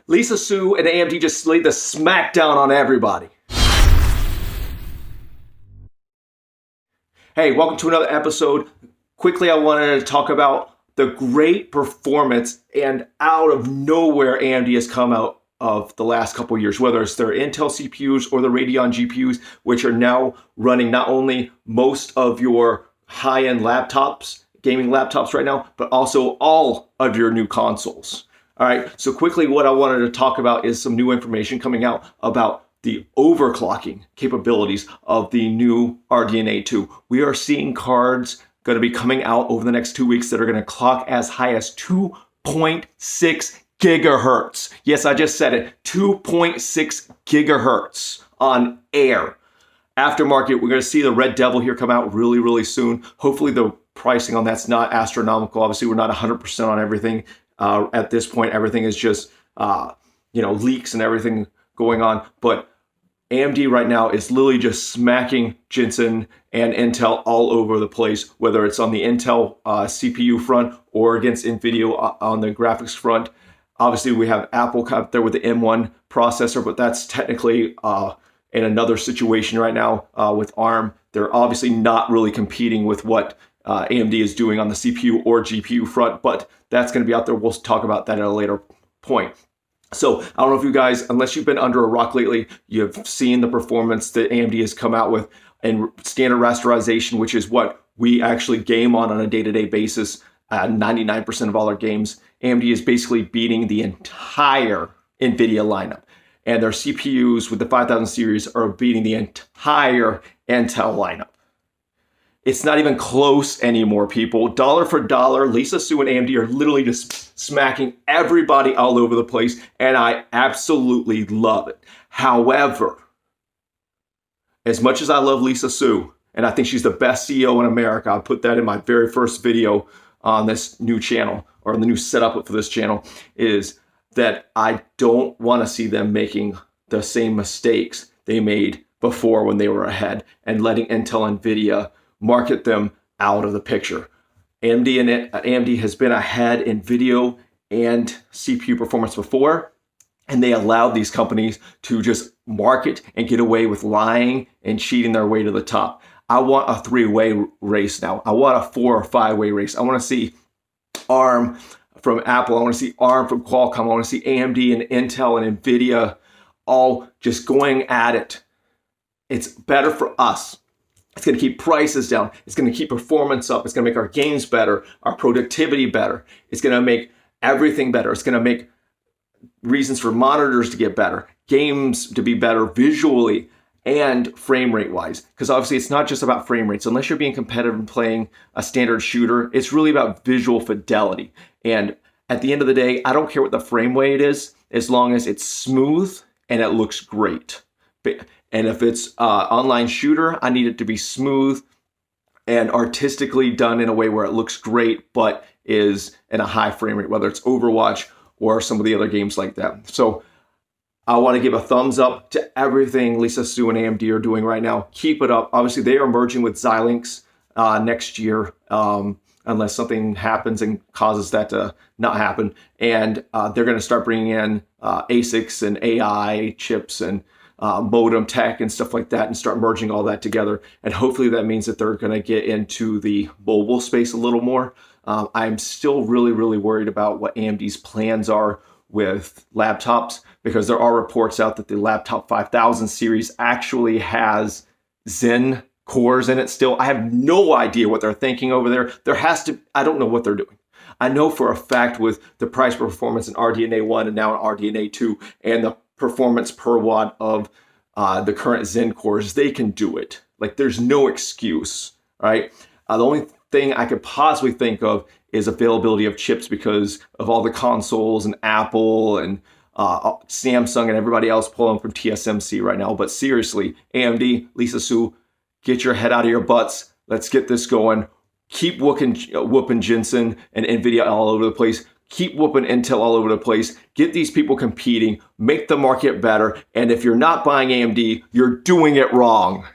Lisa Su and AMD just laid the smackdown on everybody. Hey, welcome to another episode. Quickly, I wanted to talk about the great performance and out of nowhere AMD has come out of the last couple of years, whether it's their Intel CPUs or the Radeon GPUs, which are now running not only most of your high-end laptops, gaming laptops right now, but also all of your new consoles. All right, so quickly what I wanted to talk about is some new information coming out about the overclocking capabilities of the new RDNA 2. We are seeing cards going to be coming out over the next 2 weeks that are going to clock as high as 2.6 gigahertz. Yes, I just said it, 2.6 gigahertz on air. Aftermarket, we're going to see the Red Devil here come out really, really soon. Hopefully the pricing on that's not astronomical. Obviously, we're not 100% on everything. At this point, everything is just, leaks and everything going on. But AMD right now is literally just smacking Jensen and Intel all over the place, whether it's on the Intel CPU front or against NVIDIA on the graphics front. Obviously, we have Apple up there with the M1 processor, but that's technically in another situation right now with ARM. They're obviously not really competing with what AMD is doing on the CPU or GPU front, but that's going to be out there. We'll talk about that at a later point. So I don't know if you guys, unless you've been under a rock lately, you've seen the performance that AMD has come out with in standard rasterization, which is what we actually game on a day-to-day basis. 99% of all our games, AMD is basically beating the entire NVIDIA lineup. And their CPUs with the 5000 series are beating the entire Intel lineup. It's not even close anymore, people. Dollar for dollar, Lisa Su and AMD are literally just smacking everybody all over the place, and I absolutely love it. However, as much as I love Lisa Su, and I think she's the best CEO in America, I put that in my very first video on this new channel, or the new setup for this channel, is that I don't want to see them making the same mistakes they made before when they were ahead and letting Intel and NVIDIA market them out of the picture. AMD has been ahead in video and CPU performance before, and they allowed these companies to just market and get away with lying and cheating their way to the top. I want a three-way race now. I want a 4 or 5-way race. I want to see ARM from Apple. I want to see ARM from Qualcomm. I want to see AMD and Intel and NVIDIA all just going at it. It's better for us. It's going to keep prices down. It's going to keep performance up. It's going to make our games better, our productivity better. It's going to make everything better. It's going to make reasons for monitors to get better, games to be better visually and frame rate wise. Because obviously it's not just about frame rates. Unless you're being competitive and playing a standard shooter, it's really about visual fidelity. And at the end of the day, I don't care what the frame rate is, as long as it's smooth and it looks great. And if it's online shooter, I need it to be smooth and artistically done in a way where it looks great, but is in a high frame rate, whether it's Overwatch or some of the other games like that. So I want to give a thumbs up to everything Lisa Su and AMD are doing right now. Keep it up. Obviously, they are merging with Xilinx next year, unless something happens and causes that to not happen. And they're going to start bringing in ASICs and AI chips and modem tech and stuff like that, and start merging all that together. And hopefully that means that they're going to get into the mobile space a little more. I'm still really, really worried about what AMD's plans are with laptops, because there are reports out that the laptop 5000 series actually has Zen cores in it still. I have no idea what they're thinking over there. I don't know what they're doing. I know for a fact with the price performance in RDNA 1 and now in RDNA 2 and the performance per watt of the current Zen cores, they can do it. Like, there's no excuse, right? The only thing I could possibly think of is availability of chips because of all the consoles and Apple and Samsung and everybody else pulling from TSMC right now. But seriously, AMD, Lisa Su, get your head out of your butts. Let's get this going. Keep whooping Jensen and NVIDIA all over the place. Keep whooping Intel all over the place. Get these people competing. Make the market better. And if you're not buying AMD, you're doing it wrong.